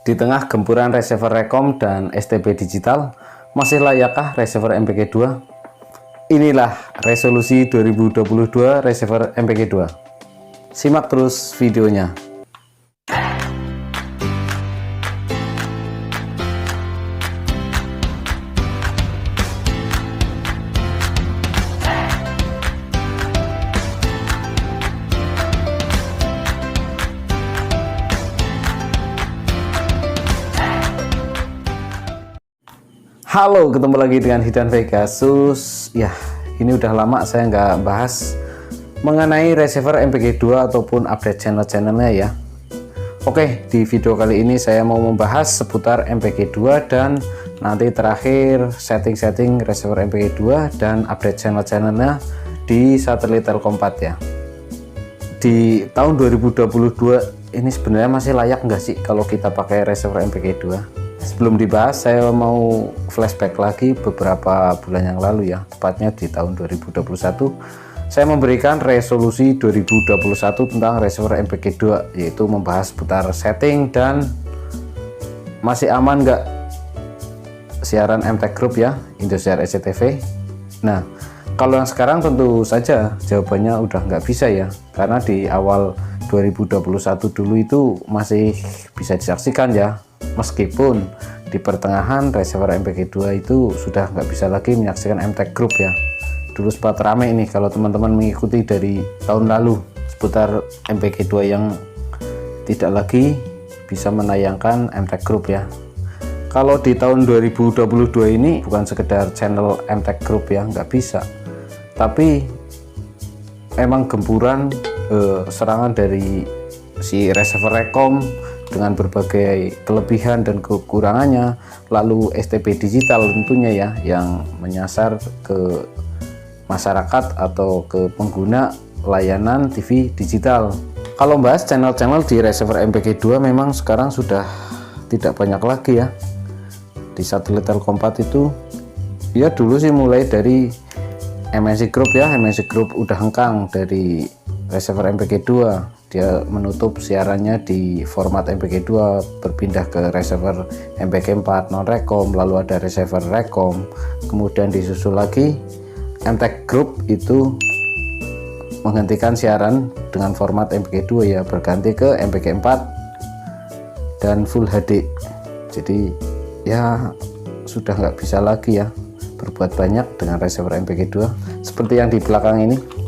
Di tengah gempuran receiver Rekom dan STB digital, masih layakkah receiver MPG 2? Inilah resolusi 2022 receiver MPG 2. Simak terus videonya. Halo, ketemu lagi dengan Hidan Pegasus. Ya, ini udah lama saya nggak bahas mengenai receiver MPG 2 ataupun update channel-channelnya ya. Oke, di video kali ini saya mau membahas seputar MPG 2 dan nanti terakhir setting-setting receiver MPG 2 dan update channel-channelnya di satelit Telkom 4 ya. Di tahun 2022 ini sebenarnya masih layak nggak sih kalau kita pakai receiver MPG 2? Sebelum dibahas, saya mau flashback lagi beberapa bulan yang lalu ya, tepatnya di tahun 2021 saya memberikan resolusi 2021 tentang receiver MPG 2, yaitu membahas seputar setting dan masih aman nggak siaran MTech Group ya, Indosiar SCTV. Nah, kalau yang sekarang tentu saja jawabannya udah nggak bisa ya, karena di awal 2021 dulu itu masih bisa disaksikan ya, meskipun di pertengahan receiver MPG 2 itu sudah nggak bisa lagi menyaksikan MTech Group ya. Dulu sempat rame ini kalau teman-teman mengikuti dari tahun lalu seputar MPG 2 yang tidak lagi bisa menayangkan MTech Group ya. Kalau di tahun 2022 ini bukan sekedar channel MTech Group ya, nggak bisa, tapi emang gempuran serangan dari si receiver Rekom dengan berbagai kelebihan dan kekurangannya, lalu STB digital tentunya ya, yang menyasar ke masyarakat atau ke pengguna layanan TV digital. Kalau bahas channel-channel di receiver MPG 2 memang sekarang sudah tidak banyak lagi ya. Di satelit Telkom 4 itu ya dulu sih mulai dari MNC Group ya, MNC Group udah hengkang dari receiver MPG 2. Dia menutup siarannya di format MPG 2, berpindah ke receiver MPG 4 non Rekom, lalu ada receiver Rekom, kemudian disusul lagi MTech Group itu menghentikan siaran dengan format MPG 2 ya, berganti ke MPG 4 dan Full HD. Jadi ya sudah nggak bisa lagi ya berbuat banyak dengan receiver MPG 2 seperti yang di belakang ini.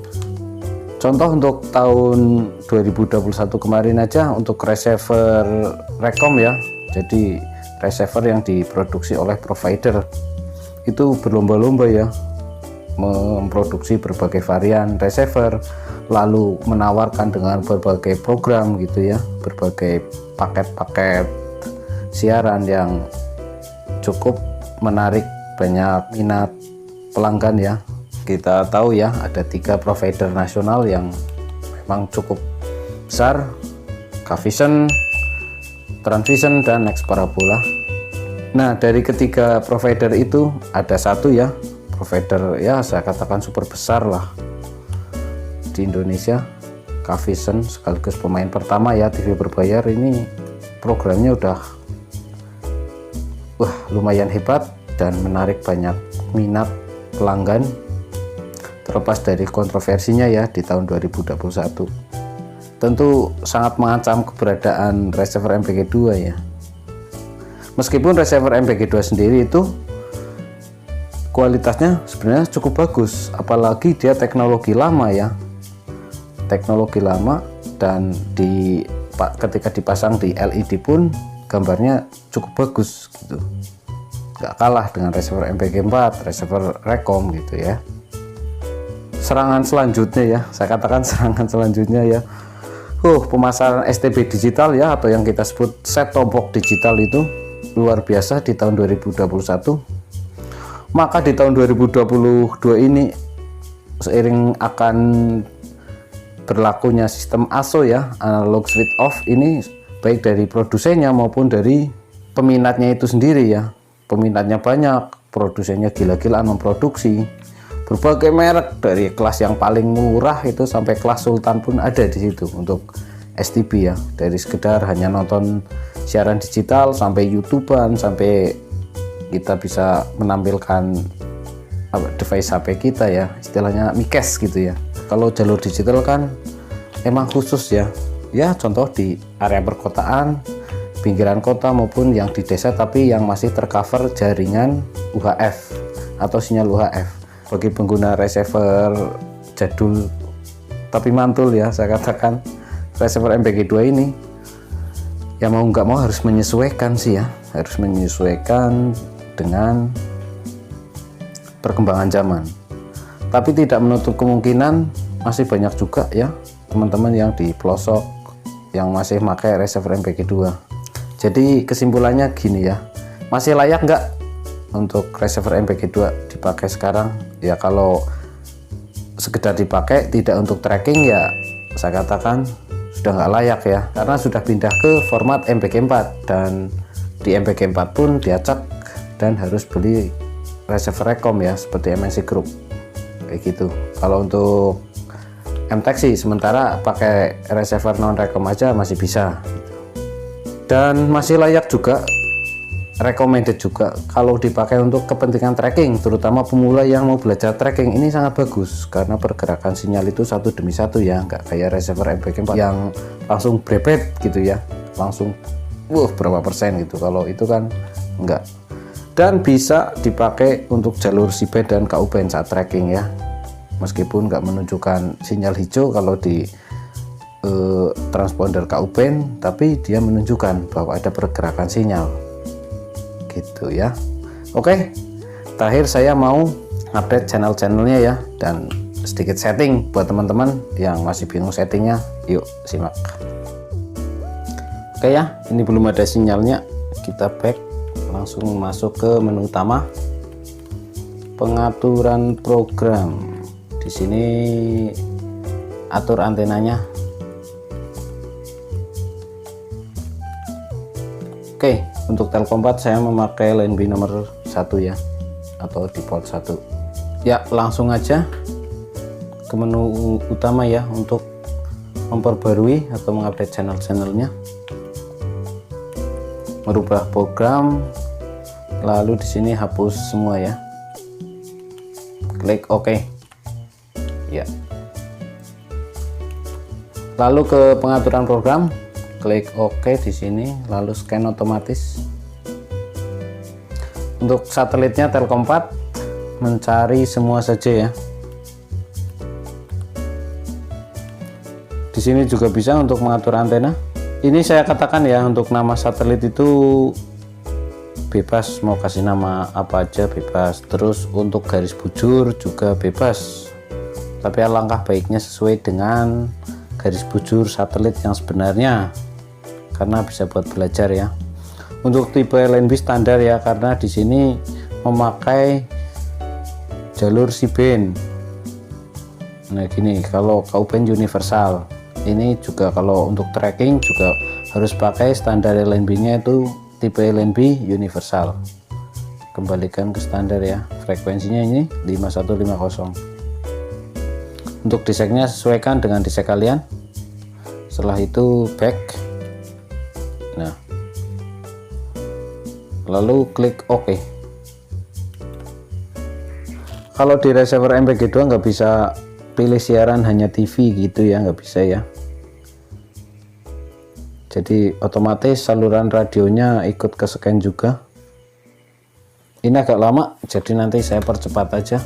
Contoh untuk tahun 2021 kemarin aja untuk receiver Rekom ya, jadi receiver yang diproduksi oleh provider itu berlomba-lomba ya memproduksi berbagai varian receiver, lalu menawarkan dengan berbagai program gitu ya, berbagai paket-paket siaran yang cukup menarik banyak minat pelanggan ya. Kita tahu ya ada 3 provider nasional yang memang cukup besar, Cavision, Transvision, dan Next Parabola. Nah, dari ketiga provider itu ada satu ya provider ya saya katakan super besar lah di Indonesia, Cavision, sekaligus pemain pertama ya TV berbayar. Ini programnya udah lumayan hebat dan menarik banyak minat pelanggan, terlepas dari kontroversinya ya di tahun 2021. Tentu sangat mengancam keberadaan receiver MPG 2 ya. Meskipun receiver MPG 2 sendiri itu kualitasnya sebenarnya cukup bagus, apalagi dia teknologi lama ya. Teknologi lama dan ketika dipasang di LED pun gambarnya cukup bagus gitu. Gak kalah dengan receiver MPG 4, receiver Rekom gitu ya. Serangan selanjutnya ya, saya katakan serangan selanjutnya ya, pemasaran STB digital ya, atau yang kita sebut set top box digital itu luar biasa di tahun 2021. Maka di tahun 2022 ini seiring akan berlakunya sistem ASO ya, analog switch off, ini baik dari produsennya maupun dari peminatnya itu sendiri ya. Peminatnya banyak, produsennya gila-gilaan memproduksi berbagai merek, dari kelas yang paling murah itu sampai kelas sultan pun ada di situ untuk STB ya, dari sekedar hanya nonton siaran digital sampai YouTubean, sampai kita bisa menampilkan device HP kita ya, istilahnya micast gitu ya. Kalau jalur digital kan emang khusus ya, contoh di area perkotaan, pinggiran kota maupun yang di desa, tapi yang masih tercover jaringan UHF atau sinyal UHF. Bagi pengguna receiver jadul tapi mantul ya, saya katakan receiver MPG 2 ini ya mau nggak mau harus menyesuaikan sih ya, harus menyesuaikan dengan perkembangan zaman. Tapi tidak menutup kemungkinan masih banyak juga ya teman-teman yang di pelosok yang masih pakai receiver MPG 2. Jadi kesimpulannya gini ya, masih layak nggak untuk receiver MPG 2 dipakai sekarang? Ya kalau sekedar dipakai tidak untuk tracking ya saya katakan sudah nggak layak ya, karena sudah pindah ke format MPG 4, dan di MPG 4 pun diacak dan harus beli receiver Rekom ya, seperti MNC Group kayak gitu. Kalau untuk MTEK sih sementara pakai receiver non Rekom aja masih bisa gitu. Dan masih layak juga, recommended juga kalau dipakai untuk kepentingan tracking, terutama pemula yang mau belajar tracking. Ini sangat bagus karena pergerakan sinyal itu satu demi satu ya, nggak kayak receiver MPG 4 yang langsung brepet gitu ya, langsung berapa persen gitu. Kalau itu kan enggak. Dan bisa dipakai untuk jalur C-band dan KU-band saat tracking ya, meskipun nggak menunjukkan sinyal hijau kalau di transponder KU-band, tapi dia menunjukkan bahwa ada pergerakan sinyal gitu ya. Oke, terakhir saya mau update channel-channelnya ya, dan sedikit setting buat teman-teman yang masih bingung settingnya. Yuk simak. Oke ya, ini belum ada sinyalnya, kita back, langsung masuk ke menu utama, pengaturan program. Di sini atur antenanya. Oke, untuk Telkom 4 saya memakai line B nomor 1 ya, atau default 1. Ya, langsung aja ke menu utama ya untuk memperbarui atau mengupdate channel-channelnya. Merubah program, lalu di sini hapus semua ya. Klik OK. Ya. Lalu ke pengaturan program, klik OK di sini, lalu scan otomatis. Untuk satelitnya Telkom 4 mencari semua saja ya. Di sini juga bisa untuk mengatur antena. Ini saya katakan ya, untuk nama satelit itu bebas, mau kasih nama apa aja bebas. Terus untuk garis bujur juga bebas. Tapi alangkah baiknya sesuai dengan garis bujur satelit yang sebenarnya, karena bisa buat belajar ya. Untuk tipe LNB standar ya, karena di sini memakai jalur C-band. Nah gini, kalau KU-band universal. Ini juga kalau untuk tracking juga harus pakai standar LNB-nya itu tipe LNB universal. Kembalikan ke standar ya. Frekuensinya ini 5150. Untuk diseknya sesuaikan dengan disek kalian. Setelah itu back. Nah, lalu klik OK. Kalau di receiver MPG 2 nggak bisa pilih siaran hanya TV gitu ya, nggak bisa ya. Jadi otomatis saluran radionya ikut ke scan juga. Ini agak lama, jadi nanti saya percepat aja.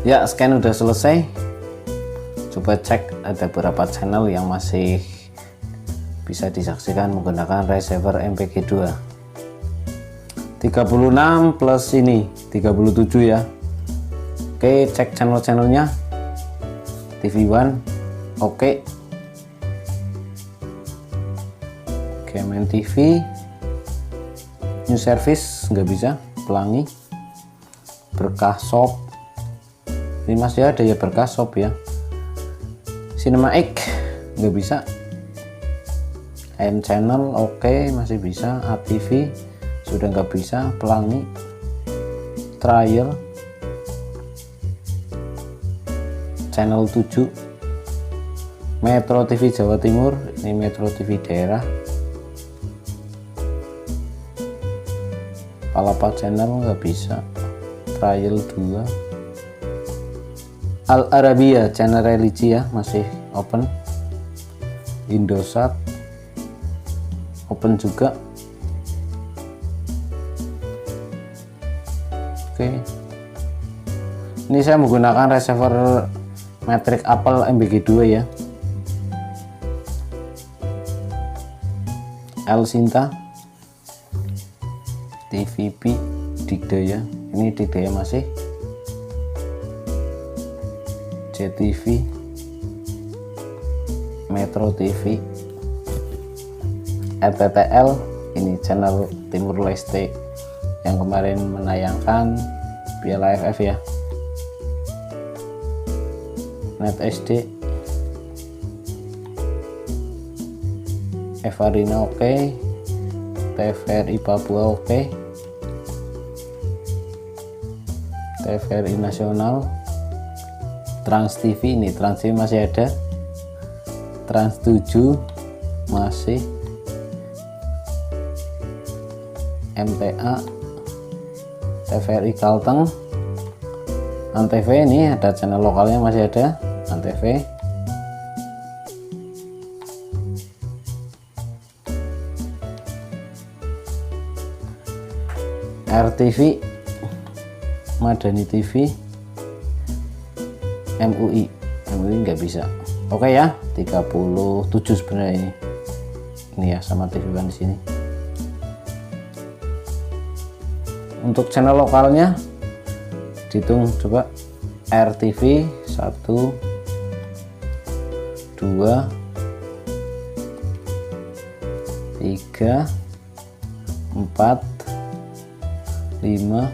Ya, scan udah selesai. Coba cek ada berapa channel yang masih bisa disaksikan menggunakan receiver MPG 2. 36 plus ini 37 ya. Oke, cek channel-channelnya. TV One oke. Kemen TV, New Service nggak bisa. pelangi, berkah shop ini masih ada ya, berkah shop ya. Cinema X nggak bisa, AM channel oke, masih bisa. ATV sudah nggak bisa, pelangi, trial, channel 7, Metro TV Jawa Timur, ini Metro TV daerah, Palapa channel nggak bisa, trial 2, Al Arabia channel religi ya masih open, Indosat open juga. Oke, ini saya menggunakan receiver Matrix Apple MBG2 ya, El Sinta, TVP, Digdaya, ini Digdaya masih, JTV, Metro TV, RTTL, ini channel Timur Leste yang kemarin menayangkan Piala AFF ya, Net SD, Evarina oke, TVRI Papua oke, TVRI Nasional, Trans TV, ini Trans TV masih ada, Trans 7 masih, MTA, TVRI Kalteng, Antv, ini ada channel lokalnya masih ada, Antv, RTV, Madani TV, MUI nggak bisa. Oke ya, 37 sebenarnya ini ya, sama TV One di sini. Untuk channel lokalnya dihitung coba, RTV 1, 2, 3, 4, 5,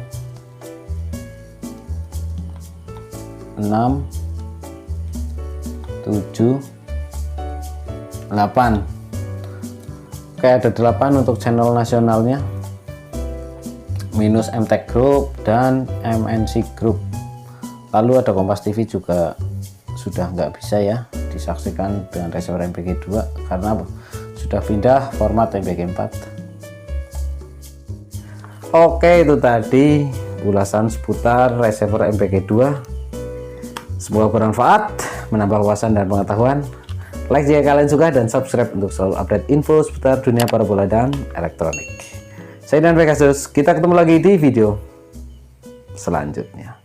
6, 7, 8. Oke, ada 8 untuk channel nasionalnya, minus MTech Group dan MNC Group. Lalu ada Kompas TV juga sudah nggak bisa ya disaksikan dengan receiver MPG 2 karena sudah pindah format MPG 4. Oke, itu tadi ulasan seputar receiver MPG 2. Semoga bermanfaat, menambah wawasan dan pengetahuan. Like jika kalian suka dan subscribe untuk selalu update info seputar dunia parabola dan elektronik. Saya dan Pegasus, kita ketemu lagi di video selanjutnya.